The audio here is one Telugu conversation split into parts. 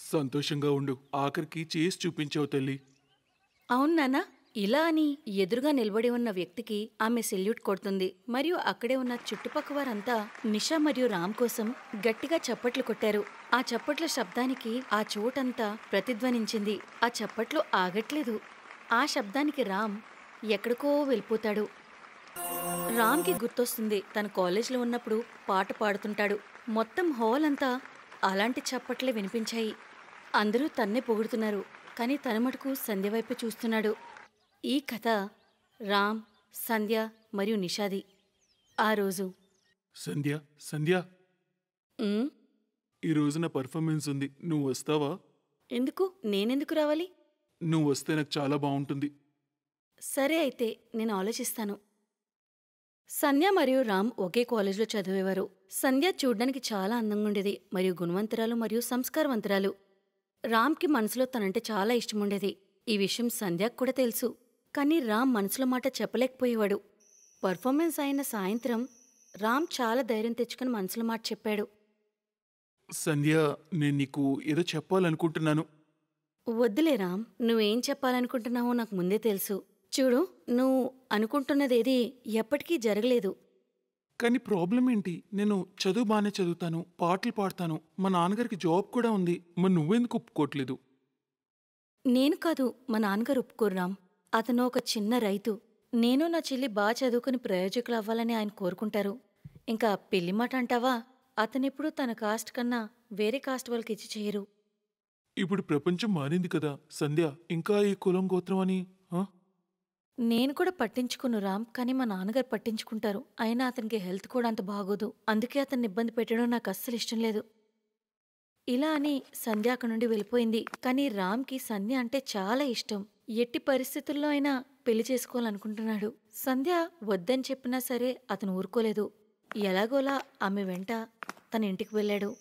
సంతోషంగా ఉండు. ఆఖరికి చేసి చూపించావు తల్లి. అవును నాన్నా. ఇలా అని ఎదురుగా నిలబడి ఉన్న వ్యక్తికి ఆమె సెల్యూట్ కొడుతుంది మరియు అక్కడే ఉన్న చుట్టుపక్క వారంతా నిషా మరియు రామ్ కోసం గట్టిగా చప్పట్లు కొట్టారు. ఆ చప్పట్ల శబ్దానికి ఆ చోటంతా ప్రతిధ్వనించింది. ఆ చప్పట్లు ఆగట్లేదు. ఆ శబ్దానికి రామ్ ఎక్కడికో వెళ్ళిపోతాడు. రామ్కి గుర్తొస్తుంది తన కాలేజ్లో ఉన్నప్పుడు పాట పాడుతుంటాడు. మొత్తం హాల్ అంతా అలాంటి చప్పట్లే వినిపించాయి. అందరూ తన్నే పొగుడుతున్నారు, కానీ తన మటుకు సంధ్య వైపే చూస్తున్నాడు. ఈ కథ రామ్, సంధ్య మరియు నిషాది. ఆ రోజు సంధ్య, సంధ్య, "ఉమ్, ఈ రోజు నా పర్ఫార్మెన్స్ ఉంది. నువ్వు వస్తావా? ఎందుకు? నేనెందుకు రావాలి? నువ్వు వస్తే నాకు చాలా బాగుంటుంది. సరే అయితే నేను ఆలోచిస్తాను." సంధ్య మరియు రామ్ ఒకే కాలేజ్లో చదివేవారు. సంధ్య చూడ్డానికి చాలా అందంగా ఉండేది మరియు గుణవంతురాలు మరియు సంస్కారవంతురాలు. రామ్కి మనసులో తనంటే చాలా ఇష్టముండేది. ఈ విషయం సంధ్యకు కూడా తెలుసు. కానీ రామ్ మనసులో మాట చెప్పలేకపోయేవాడు. పర్ఫార్మెన్స్ అయిన సాయంత్రం రామ్ చాలా ధైర్యం తెచ్చుకుని మనసులో మాట చెప్పాడు. సంధ్య, నేను నీకు ఏదో చెప్పాలనుకుంటున్నాను. వద్దులే రామ్, నువ్వేం చెప్పాలనుకుంటున్నావో నాకు ముందే తెలుసు. చూడు, నువ్వు అనుకుంటున్నదేది ఎప్పటికీ జరగలేదు. కానీ ప్రాబ్లం ఏంటి? నేను చదువు బాగానే చదువుతాను, పాటలు పాడతాను, మా నాన్నగారికి జాబ్ కూడా ఉంది. మరి నువ్వెందుకు ఒప్పుకోవట్లేదు? నేను కాదు, మా నాన్నగారు ఒప్పుకోరు రామ్. అతను ఒక చిన్న రైతు. నేను నా చెల్లి బాగా చదువుకుని ప్రయోజకులు అవ్వాలని ఆయన కోరుకుంటారు. ఇంకా పెళ్లి మాట అంటావా? అతనెప్పుడూ తన కాస్ట్ కన్నా వేరే కాస్ట్ వాళ్ళకి ఇచ్చి చేయరు. ఇప్పుడు ప్రపంచం మారింది కదా సంధ్య, ఇంకా ఈ కులం గోత్రం అని ఆ? నేను కూడా పట్టించుకును రామ్, కానీ మా నాన్నగారు పట్టించుకుంటారు. అయినా అతనికి హెల్త్ కూడా అంత బాగోదు. అందుకే అతన్ని ఇబ్బంది పెట్టడం నాకు అస్సలు ఇష్టం లేదు. ఇలా అని సంధ్య అక్కడి నుండి వెళ్ళిపోయింది. కానీ రామ్కి సంధ్య అంటే చాలా ఇష్టం. ఎట్టి పరిస్థితుల్లో అయినా పెళ్లి చేసుకోవాలనుకుంటున్నాడు. సంధ్య వద్దని చెప్పినా సరే అతను ఊరుకోలేదు. ఎలాగోలా ఆమె వెంట తన ఇంటికి వెళ్ళాడు.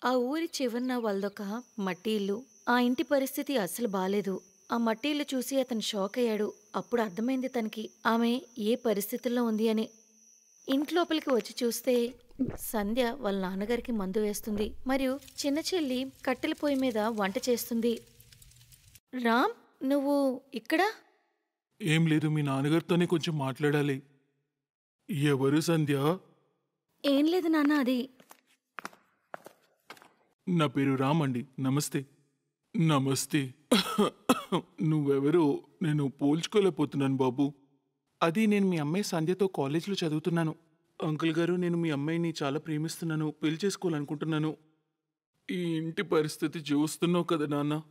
ఆ ఊరి చివరన వాళ్ళదొక మట్టి ఇల్లు. ఆ ఇంటి పరిస్థితి అస్సలు బాలేదు. ఆ మట్టి ఇల్లు చూసి అతను షాక్ అయ్యాడు. అప్పుడు అర్థమైంది తనకి ఆమె ఏ పరిస్థితుల్లో ఉంది అని. ఇంట్లోపలికి వచ్చి చూస్తే సంధ్య వాళ్ళ నాన్నగారికి మందు వేస్తుంది మరియు చిన్న చెల్లి కట్టెల పొయ్యి మీద వంట చేస్తుంది. రామ్, నువ్వు ఇక్కడ? ఏం లేదు, మీ నాన్నగారితోనే కొంచెం మాట్లాడాలి. ఎవరు సంధ్య? ఏం లేదు నాన్న, అది నా పేరు రామ్ అండి. నమస్తే. నమస్తే. నువ్వెవరో నేను పోల్చుకోలేకపోతున్నాను బాబు. అది నేను మీ అమ్మాయి సంధ్యతో కాలేజీలో చదువుతున్నాను. అంకుల్ గారు, నేను మీ అమ్మాయిని చాలా ప్రేమిస్తున్నాను, పెళ్లి చేసుకోవాలనుకుంటున్నాను. ఈ ఇంటి పరిస్థితి చూస్తున్నావు కదా నాన్న,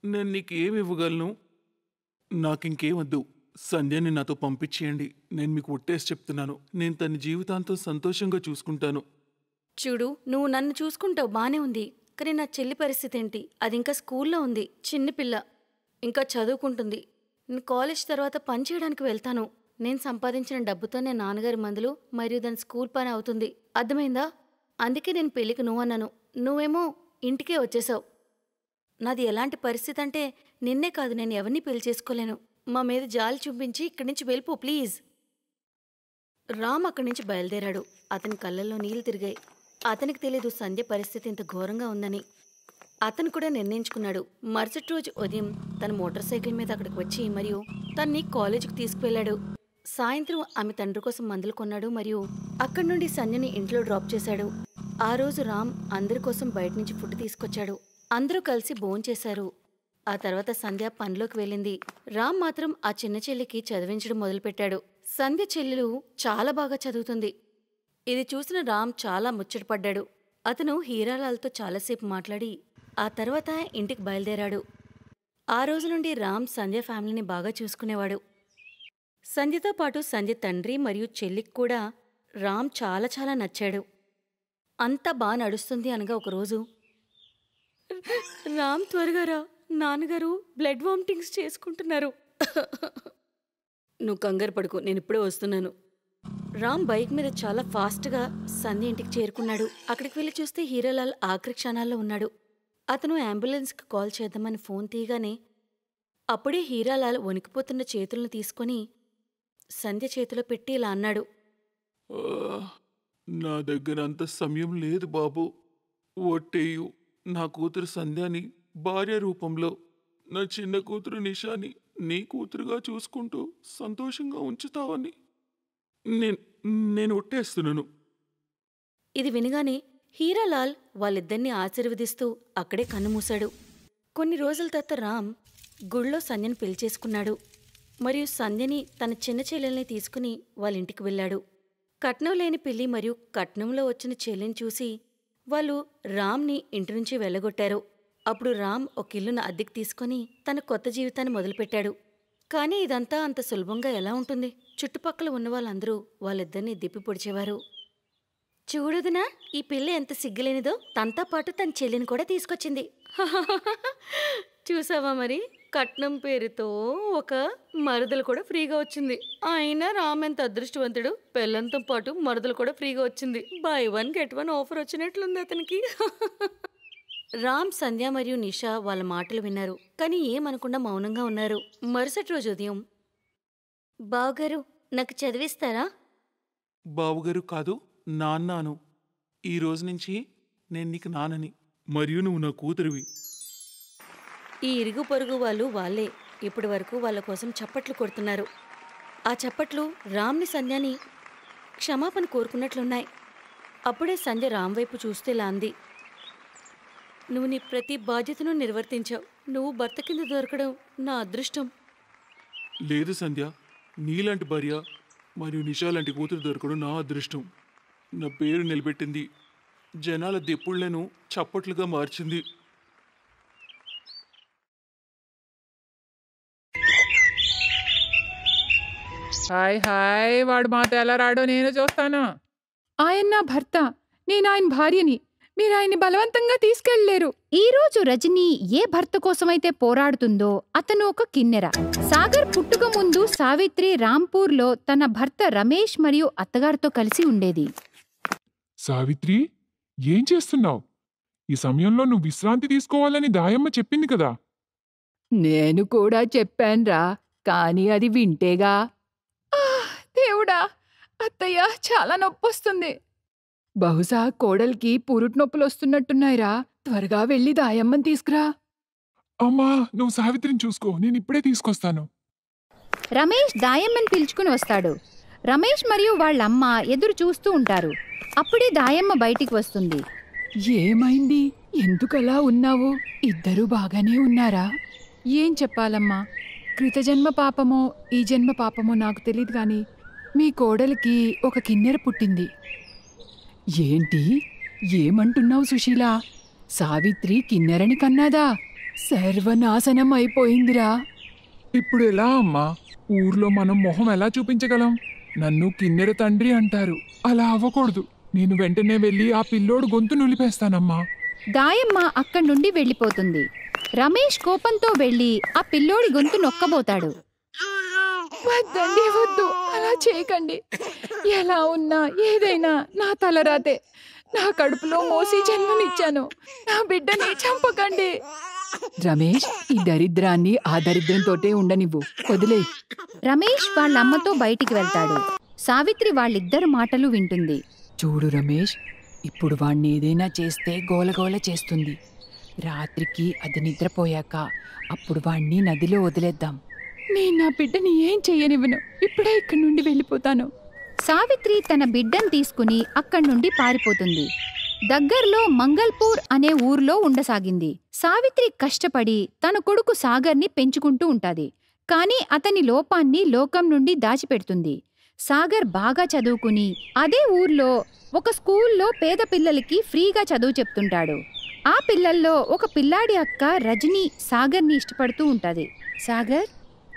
నేను నీకేమి ఇవ్వగలను? నాకింకేం వద్దు. సంధ్యని నాతో పంపించేయండి. నేను మీకు ఒట్టేసి చెప్తున్నాను, నేను తన జీవితాంతం సంతోషంగా చూసుకుంటాను. చూడు, నువ్వు నన్ను చూసుకుంటావు బానే ఉంది, కానీ నా చెల్లి పరిస్థితి ఏంటి? అది ఇంకా స్కూల్లో ఉంది, చిన్నపిల్ల, ఇంకా చదువుకుంటుంది. నేను కాలేజ్ తర్వాత పని చేయడానికి వెళ్తాను. నేను సంపాదించిన డబ్బుతో నేను నాన్నగారి మందులు మరియు దాని స్కూల్ పని అవుతుంది. అర్థమైందా? అందుకే నేను పెళ్లికి నువ్వన్నాను. నువ్వేమో ఇంటికే వచ్చేసావు. నాది ఎలాంటి పరిస్థితి అంటే నిన్నే కాదు, నేను ఎవరిని పెళ్లి చేసుకోలేను. మా మీద జాలి చూపించి ఇక్కడి నుంచి వెళ్ళిపో ప్లీజ్. రామ్ అక్కడి నుంచి బయలుదేరాడు. అతని కళ్ళల్లో నీళ్లు తిరిగాయి. అతనికి తెలీదు సంధ్య పరిస్థితి ఇంత ఘోరంగా ఉందని. అతను కూడా నిర్ణయించుకున్నాడు. మరుసటి రోజు ఉదయం తన మోటార్ సైకిల్ మీద అక్కడికి వచ్చి మరియు తన్ని కాలేజీకి తీసుకువెళ్లాడు. సాయంత్రం ఆమె తండ్రి కోసం మందులు కొన్నాడు మరియు అక్కడి నుండి సంధ్యని ఇంట్లో డ్రాప్ చేశాడు. ఆ రోజు రామ్ అందరి కోసం బయట నుంచి ఫుడ్ తీసుకొచ్చాడు. అందరూ కలిసి భోంచేశారు. ఆ తర్వాత సంధ్య పనిలోకి వెళ్ళింది. రామ్ మాత్రం ఆ చిన్న చెల్లికి చదివించడం మొదలుపెట్టాడు. సంధ్య చెల్లెలు చాలా బాగా చదువుతుంది. ఇది చూసిన రామ్ చాలా ముచ్చటపడ్డాడు. అతను హీరాలాల్తో చాలాసేపు మాట్లాడి ఆ తర్వాత ఇంటికి బయలుదేరాడు. ఆ రోజు నుండి రామ్ సంధ్య ఫ్యామిలీని బాగా చూసుకునేవాడు. సంధ్యతో పాటు సంధ్య తండ్రి మరియు చెల్లికి కూడా రామ్ చాలా చాలా నచ్చాడు. అంతా బాగా నడుస్తుంది అనగా ఒకరోజు, రామ్ త్వరగా రా, నాన్నగారు బ్లడ్ వామిటింగ్స్ చేసుకుంటున్నారు. నువ్వు కంగారు పడుకో, నేను ఇప్పుడే వస్తున్నాను. రామ్ బైక్ మీద చాలా ఫాస్ట్గా సంధ్య ఇంటికి చేరుకున్నాడు. అక్కడికి వెళ్ళి చూస్తే హీరాలాల్ ఆఖరి క్షణాల్లో ఉన్నాడు. అతను అంబులెన్స్కి కాల్ చేద్దామని ఫోన్ తీయగానే అప్పుడే హీరాలాల్ వణికిపోతున్న చేతులను తీసుకొని సంధ్య చేతిలో పెట్టి ఇలా అన్నాడు. ఆ, నా దగ్గర అంత సమయం లేదు బాబు. ఒట్టేయు. నా కూతురు సంధ్యాని భార్య రూపంలో నా చిన్న కూతురు నిషాని నీ కూతురుగా చూసుకుంటూ సంతోషంగా ఉంచుతావని నేను నేను ఒట్టేస్తున్నాను. ఇది వినగానే హీరాలాల్ వాళ్ళిద్దరినీ ఆశీర్వదిస్తూ అక్కడే కన్నుమూశాడు. కొన్ని రోజుల తర్వాత రామ్ గుళ్ళో సంధ్యని పిలిచేసుకున్నాడు. మరియు సంధ్యని తన చిన్న చెల్లెల్ని తీసుకుని వాళ్ళింటికి వెళ్ళాడు. కట్నం లేని పిల్లి మరియు కట్నంలో వచ్చిన చెల్లిని చూసి వాళ్ళు రామ్ని ఇంటి నుంచి వెళ్ళగొట్టారు. అప్పుడు రామ్ ఒక ఇల్లును అద్దెకు తీసుకుని తన కొత్త జీవితాన్ని మొదలుపెట్టాడు. కానీ ఇదంతా అంత సులభంగా ఎలా ఉంటుంది? చుట్టుపక్కల ఉన్న వాళ్ళందరూ వాళ్ళిద్దరినీ దిప్పి పొడిచేవారు. చూడదునా, ఈ పిల్ల ఎంత సిగ్గులేనిదో, తనతో పాటు తన చెల్లిని కూడా తీసుకొచ్చింది. చూసావా మరి, కట్నం పేరుతో ఒక మరదలు కూడా ఫ్రీగా వచ్చింది. అయినా రామ్ ఎంత అదృష్టవంతుడు, పెళ్ళంతో పాటు మరదలు కూడా ఫ్రీగా వచ్చింది. బై 1 get 1 ఆఫర్ వచ్చినట్లుంది అతనికి. రామ్, సంధ్య మరియు నిషా వాళ్ళ మాటలు విన్నారు, కానీ ఏమనకుండా మౌనంగా ఉన్నారు. మరుసటి రోజు ఉదయం, బావగారు నాకు చదివిస్తారా? బావుగారు కాదు, నాన్నాను. ఈ రోజు నుంచి నేను నీకు నాన్నని, మరియు నువ్వు నా కూతురివి. ఈ ఇరుగు పొరుగు వాళ్ళు వాళ్ళే ఇప్పటి వరకు వాళ్ళ కోసం చప్పట్లు కొడుతున్నారు. ఆ చప్పట్లు రామ్ని సంధ్యని క్షమాపణ కోరుకున్నట్లున్నాయి. అప్పుడే సంధ్య రామ్ వైపు చూస్తే ఇలా అంది, నువ్వు నీ ప్రతి బాధ్యతను నిర్వర్తించావు. నువ్వు భర్త కింద దొరకడం నా అదృష్టం. లేదు సంధ్య, నీలాంటి భార్య మరియు నిషా లాంటి కూతురు దొరకడం నా అదృష్టం. నా పేరు నిలబెట్టింది, జనాల దెప్పుళ్లను చప్పట్లుగా మార్చింది. హాయ్ హాయ్, వాడు మాతో ఎలా రాడో నేను చూస్తాను. ఆయన నా భర్త, నేను ఆయన భార్యని. మీరు ఆయన్ని బలవంతంగా తీసుకెళ్లేరు. ఈరోజు రజని ఏ భర్త కోసమైతే పోరాడుతుందో అతను ఒక కిన్నెర. సాగర్ పుట్టుక ముందు సావిత్రి రాంపూర్లో తన భర్త రమేష్ మరియు అత్తగారితో కలిసి ఉండేది. సావిత్రి, ఏం చేస్తున్నావు? ఈ సమయంలో నువ్వు విశ్రాంతి తీసుకోవాలని దాయమ్మ చెప్పింది కదా. నేను కూడా చెప్పాన్రా, కాని అది వింటేగా. దేవుడా, అత్తయ్య చాలా నొప్పొస్తుంది. బహుశా కోడలికి పురుటి నొప్పులొస్తున్నట్టున్నాయిరా. త్వరగా వెళ్ళి దాయమ్మని తీసుకురా. అమ్మా, నువ్వు సావిత్రిని చూసుకో, నేను ఇప్పుడే తీసుకొస్తాను. రమేష్ దాయమ్మని పిలుచుకుని వస్తాడు. రమేష్ మరియు వాళ్ళమ్మ ఎదురు చూస్తూ ఉంటారు. అప్పుడే దాయమ్మ బయటికి వస్తుంది. ఏమైంది? ఎందుకలా ఉన్నావు? ఇద్దరూ బాగానే ఉన్నారా? ఏం చెప్పాలమ్మా, కృతజన్మ పాపమో ఈ జన్మ పాపమో నాకు తెలియదు గాని మీ కోడలికి ఒక కిన్నెర పుట్టింది. ఏంటి? ఏమంటున్నావు సుశీలా? సావిత్రి కిన్నెరని కన్నాదా? సర్వనాశనం అయిపోయిందిరా. ఇప్పుడు ఎలా అమ్మా? ఊర్లో మనం మొహం ఎలా చూపించగలం? నన్ను కిన్నెర తండ్రి అంటారు. అలా అవ్వకూడదు. నేను వెంటనే వెళ్ళి ఆ పిల్లోడు గొంతు నులిపేస్తానమ్మా. దాయమ్మ అక్కడి నుండి వెళ్ళిపోతుంది. రమేష్ కోపంతో వెళ్ళి ఆ పిల్లోడి గొంతు నొక్కబోతాడు. వద్దండి, వద్దు, అలా చేయకండి. ఎలా ఉన్నా ఏదైనా నా తలరాతే. నా కడుపులో మోసి జన్మనిచ్చాను. నా బిడ్డని చంపకండి. రమేష్, ఈ దరిద్రాన్ని ఆ దరిద్రంతోటే ఉండనివ్వు, వదిలే. రమేష్ వాళ్ళమ్మతో బయటికి వెళ్తాడు. సావిత్రి వాళ్ళిద్దరు మాటలు వింటుంది. చూడు రమేష్, ఇప్పుడు వాణ్ణి ఏదైనా చేస్తే గోలగోల చేస్తుంది. రాత్రికి అది నిద్రపోయాక అప్పుడు వాణ్ణి నదిలో వదిలేద్దాం. నేను నా బిడ్డని ఏం చెయ్యనివ్వను. ఇప్పుడే ఇక్కడి నుండి వెళ్ళిపోతాను. సావిత్రి తన బిడ్డను తీసుకుని అక్కడి నుండి పారిపోతుంది. దగ్గర్లో మంగల్పూర్ అనే ఊర్లో ఉండసాగింది. సావిత్రి కష్టపడి తన కొడుకు సాగర్ని పెంచుకుంటూ ఉంటాది. కాని అతని లోపాన్ని లోకం నుండి దాచిపెడుతుంది. సాగర్ బాగా చదువుకుని అదే ఊర్లో ఒక స్కూల్లో పేద పిల్లలకి ఫ్రీగా చదువు చెప్తుంటాడు. ఆ పిల్లల్లో ఒక పిల్లాడి అక్క రజని సాగర్ని ఇష్టపడుతూ ఉంటాది. సాగర్,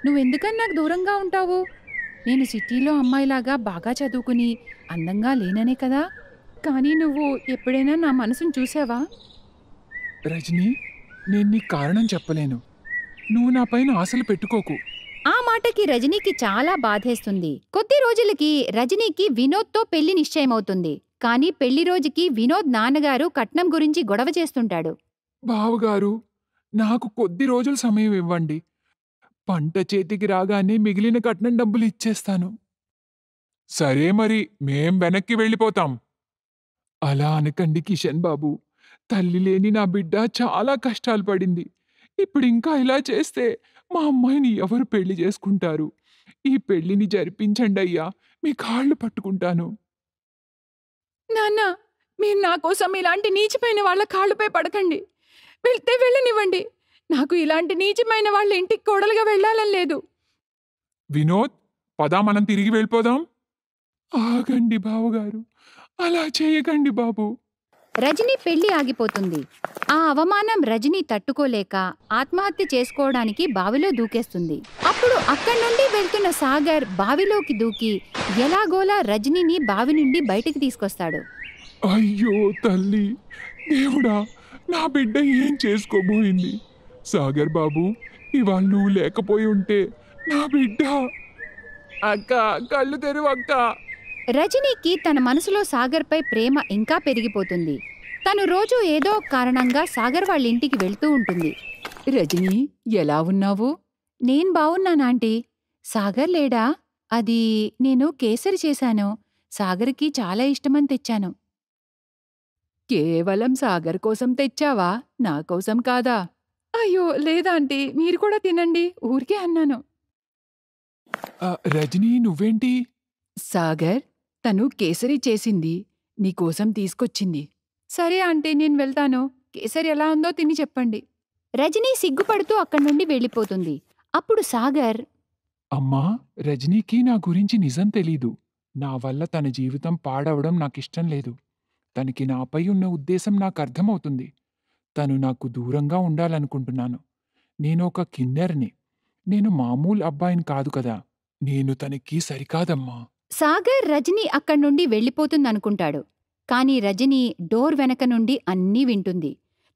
నువ్వెందుకని నాకు దూరంగా ఉంటావు? నేను సిటీలో అమ్మాయిలాగా బాగా చదువుకుని అందంగా లేననే కదా. కానీ నువ్వు ఎప్పుడైనా నా మనసును చూసావా? రజనీ, నేను నీకు కారణం చెప్పలేను. నువ్వు నా పైన ఆశలు పెట్టుకోకు. ఆ మాటకి రజనీకి చాలా బాధేస్తుంది. కొద్ది రోజులకి రజనీకి వినోద్తో పెళ్లి నిశ్చయమవుతుంది. కానీ పెళ్లి రోజుకి వినోద్ నాన్నగారు కట్నం గురించి గొడవ చేస్తుంటాడు. బావగారు, నాకు కొద్ది రోజులు సమయం ఇవ్వండి. పంట చేతికి రాగానే మిగిలిన కట్నం డబ్బులు ఇచ్చేస్తాను. సరే మరి, మేం వెనక్కి వెళ్ళిపోతాం. అలా అనకండి కిషన్ బాబు. తల్లి లేని నా బిడ్డ చాలా కష్టాలు పడింది. ఇప్పుడు ఇంకా ఇలా చేస్తే మా అమ్మాయిని ఎవరు పెళ్లి చేసుకుంటారు? ఈ పెళ్లిని జరిపించండి అయ్యా, మీ కాళ్ళు పట్టుకుంటాను. నాన్న, మీరు నా కోసం ఇలాంటి నీచమైన వాళ్ళ కాళ్ళపై పడకండి. వెళ్తే వెళ్ళనివ్వండి. నాకు ఇలాంటి నీచమైన వాళ్ళ ఇంటికి కోడలుగా వెళ్ళాలని లేదు. వినోద్, పదా మనం తిరిగి వెళ్ళిపోదాం. ఆగండి బావగారు, అలా చేయకండి బాబు. రజని పెళ్లి ఆగిపోతుంది. ఆ అవమానం రజని తట్టుకోలేక ఆత్మహత్య చేసుకోవడానికి బావిలో దూకేస్తుంది. అప్పుడు అక్కడి నుండి వెళ్తున్న సాగర్ బావిలోకి దూకి ఎలాగోలా రజనిని బావి నుండి బయటికి తీసుకొస్తాడు. అయ్యో తల్లి, దేవుడా, నా బిడ్డ ఏం చేసుకోబోయింది? సాగర్ బాబు, ఇవాళ నువ్వు లేకపోయి ఉంటే నా బిడ్డ. అక్క, కళ్ళు తెరువు అక్క. రజనీకి తన మనసులో సాగర్పై ప్రేమ ఇంకా పెరిగిపోతుంది. తను రోజూ ఏదో ఒక కారణంగా సాగర్ వాళ్ళ ఇంటికి వెళ్తూ ఉంటుంది. రజనీ, ఎలా ఉన్నావు? నేను బావున్నానాంటీ. సాగర్ లేడా? అది నేను కేసరి చేశాను. సాగర్కి చాలా ఇష్టమని తెచ్చాను. కేవలం సాగర్ కోసం తెచ్చావా? నా కోసం కాదా? అయ్యో లేదాంటీ, మీరు కూడా తినండి, ఊరికే అన్నాను. రజనీ, నువ్వేంటి? సాగర్, తను కేసరి చేసింది, నీకోసం తీసుకొచ్చింది. సరే ఆంటీ, నేను వెళ్తాను. కేసరి ఎలా ఉందో తిని చెప్పండి. రజనీ సిగ్గుపడుతూ అక్కడి నుండి వెళ్ళిపోతుంది. అప్పుడు సాగర్, అమ్మా, రజనీకి నా గురించి నిజం తెలీదు. నా వల్ల తన జీవితం పాడవడం నాకిష్టం లేదు. తనకి నాపై ఉన్న ఉద్దేశం నాకు అర్థమవుతుంది. తను నాకు దూరంగా ఉండాలనుకుంటున్నాను. నేను ఒక కిన్నెర్ని. నేను మామూలు అబ్బాయిని కాదు కదా. నేను తనకి సరికాదమ్మా. సాగర్ రజనీ అక్కడి నుండి వెళ్ళిపోతుందనుకుంటాడు. కాని రజనీ డోర్ వెనక నుండి అన్నీ వింటుంది.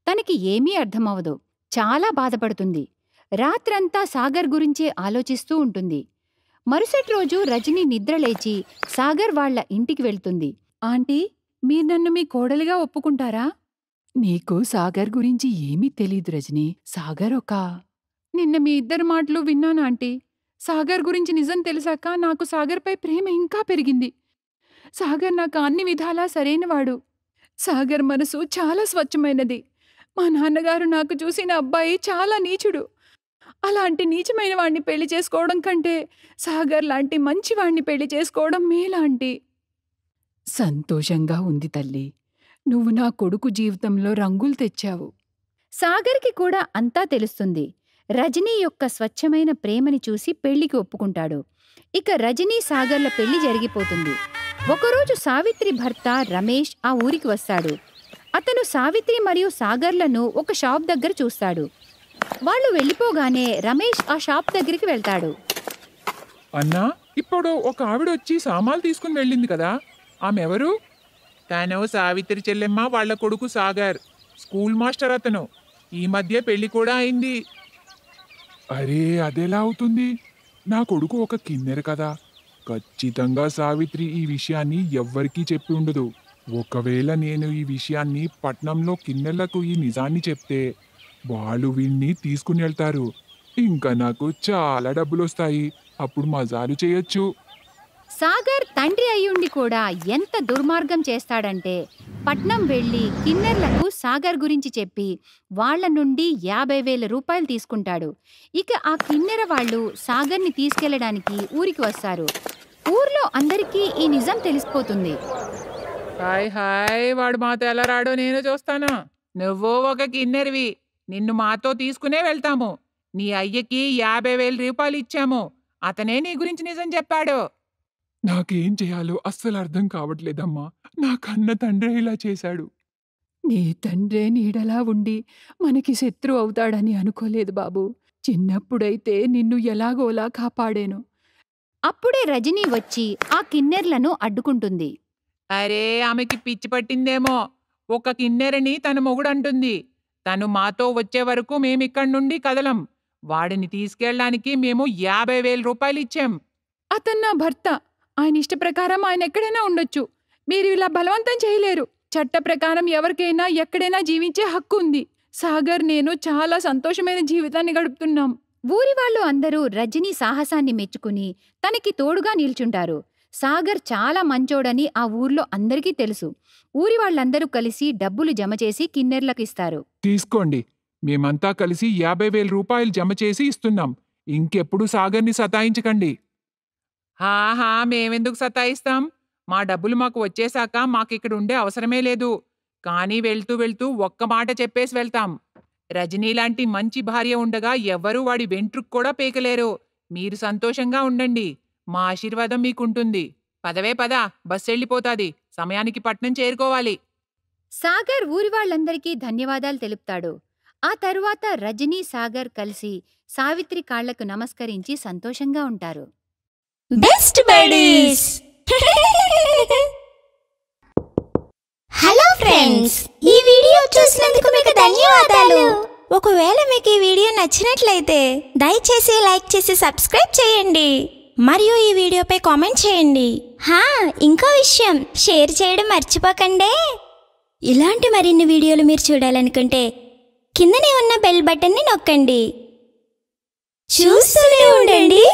తనకి ఏమీ అర్థమవదు. చాలా బాధపడుతుంది. రాత్రంతా సాగర్ గురించే ఆలోచిస్తూ ఉంటుంది. మరుసటి రోజు రజనీ నిద్రలేచి సాగర్ వాళ్ళ ఇంటికి వెళ్తుంది. ఆంటీ, మీరు నన్ను మీ కోడలిగా ఒప్పుకుంటారా? నీకు సాగర్ గురించి ఏమీ తెలీదు రజనీ. సాగర్ నిన్న మీ ఇద్దరి మాటలు విన్నాను ఆంటీ. సాగర్ గురించి నిజం తెలిసాక నాకు సాగర్పై ప్రేమ ఇంకా పెరిగింది. సాగర్ నాకు అన్ని విధాలా సరైనవాడు. సాగర్ మనసు చాలా స్వచ్ఛమైనది. మా నాన్నగారు నాకు చూసిన అబ్బాయి చాలా నీచుడు. అలాంటి నీచమైన వాణ్ణి పెళ్లి చేసుకోవడం కంటే సాగర్ లాంటి మంచివాణ్ణి పెళ్లి చేసుకోవడం మేలాంటి. సంతోషంగా ఉంది తల్లి. నువ్వు నా కొడుకు జీవితంలో రంగులు తెచ్చావు. సాగర్కి కూడా అంతా తెలుస్తుంది. రజనీ యొక్క స్వచ్ఛమైన ప్రేమని చూసి పెళ్లికి ఒప్పుకుంటాడు. ఇక రజనీ సాగర్ల పెళ్లి జరిగిపోతుంది. ఒకరోజు సావిత్రి భర్త రమేష్ ఆ ఊరికి వస్తాడు. అతను సావిత్రి మరియు సాగర్లను ఒక షాప్ దగ్గర చూస్తాడు. వాళ్ళు వెళ్ళిపోగానే రమేష్ ఆ షాప్ దగ్గరికి వెళ్తాడు. అన్నా, ఇప్పుడు ఒక ఆవిడొచ్చి సామాన్లు తీసుకుని వెళ్ళింది కదా, ఆమె ఎవరు? తను సావిత్రి చెల్లెమ్మ వాళ్ళ కొడుకు సాగర్, స్కూల్ మాస్టర్ అతను. ఈ మధ్య పెళ్లి కూడా అయింది. అరే, అదెలా అవుతుంది? నా కొడుకు ఒక కిన్నెర కదా. ఖచ్చితంగా సావిత్రి ఈ విషయాన్ని ఎవ్వరికీ చెప్పి ఉండదు. ఒకవేళ నేను ఈ విషయాన్ని పట్నంలో కిన్నెర్లకు ఈ నిజాన్ని చెప్తే వాళ్ళు వీణ్ణి తీసుకుని వెళ్తారు. ఇంకా నాకు చాలా డబ్బులొస్తాయి. అప్పుడు మజాలు చేయొచ్చు. సాగర్ తండ్రి అయ్యుండి కూడా ఎంత దుర్మార్గం చేస్తాడంటే పట్నం వెళ్లి కిన్నెర్లకు సాగర్ గురించి చెప్పి వాళ్ల నుండి 50,000 రూపాయలు తీసుకుంటాడు. ఇక ఆ కిన్నెర వాళ్ళు సాగర్ని తీసుకెళ్లడానికి ఊరికి వస్తారు. ఊర్లో అందరికీ ఈ నిజం తెలిసిపోతుంది. హాయ్ హాయ్, వాడు మాతో ఎలా రాడో నేను చూస్తాను. నువ్వు ఒక కిన్నెరివి, నిన్ను మాతో తీసుకునే వెళ్తాము. నీ అయ్యకి 50,000 రూపాయలు ఇచ్చాము. అతనే నీ గురించి నిజం చెప్పాడు. నాకేం చేయాలో అస్సలు అర్థం కావట్లేదమ్మా. నా కన్న తండ్రి ఇలా చేశాడు. నీ తండ్రే నీడలా ఉండి మనకి శత్రువు అవుతాడని అనుకోలేదు బాబు. చిన్నప్పుడైతే నిన్ను ఎలాగోలా కాపాడాను. అప్పుడే రజనీ వచ్చి ఆ కిన్నెర్లను అడ్డుకుంటుంది. అరే, ఆమెకి పిచ్చి పట్టిందేమో. ఒక కిన్నెరని తన మొగుడంటుంది. తను మాతో వచ్చే వరకు మేమిక్కడి నుండి కదలం. వాడిని తీసుకెళ్ళడానికి మేము 50,000 రూపాయలు ఇచ్చాం. అతను నా భర్త. ఆయన ఇష్ట ప్రకారం ఆయన ఎక్కడైనా ఉండొచ్చు. మీరు ఇలా బలవంతం చేయలేరు. చట్ట ప్రకారం ఎవరికైనా ఎక్కడైనా జీవించే హక్కు ఉంది. సాగర్ నేను చాలా సంతోషమైన జీవితాన్ని గడుపుతున్నాం. ఊరి వాళ్ళు అందరూ రజనీ సాహసాన్ని మెచ్చుకుని తనకి తోడుగా నిల్చుంటారు. సాగర్ చాలా మంచోడని ఆ ఊర్లో అందరికీ తెలుసు. ఊరి వాళ్ళందరూ కలిసి డబ్బులు జమ చేసి కిన్నెర్లకిస్తారు. తీసుకోండి, మేమంతా కలిసి 50,000 రూపాయలు జమ చేసి ఇస్తున్నాం. ఇంకెప్పుడు సాగర్ని సతాయించకండి. హాహా మేమెందుకు సతాయిస్తాం? మా డబ్బులు మాకు వచ్చేశాక మాకిక్కడ ఉండే అవసరమే లేదు. కానీ వెళ్తూ వెళ్తూ ఒక్క మాట చెప్పేసి వెళ్తాం. రజనీ లాంటి మంచి భార్య ఉండగా ఎవ్వరూ వాడి వెంట్రుకు కూడా పీకలేరు. మీరు సంతోషంగా ఉండండి. మా ఆశీర్వాదం మీకుంటుంది. పదవే పద, బస్సెళ్ళిపోతాది. సమయానికి పట్నం చేరుకోవాలి. సాగర్ ఊరి వాళ్ళందరికీ ధన్యవాదాలు తెలుపుతాడు. ఆ తరువాత రజనీ, సాగర్ కలిసి సావిత్రి కాళ్లకు నమస్కరించి సంతోషంగా ఉంటారు. Best buddies. హలో ఫ్రెండ్స్, ఈ వీడియో చూసినందుకు మీకు ధన్యవాదాలు. ఒకవేళ మీకు ఈ వీడియో నచ్చినట్లయితే దయచేసి లైక్ చేసి సబ్స్క్రైబ్ చేయండి మరియు ఈ వీడియోపై కామెంట్ చేయండి. ఇంకో విషయం, షేర్ చేయడం మర్చిపోకండి. ఇలాంటి మరిన్ని వీడియోలు మీరు చూడాలనుకుంటే కిందనే ఉన్న బెల్ బటన్ని నొక్కండి. చూస్తూనే ఉండండి.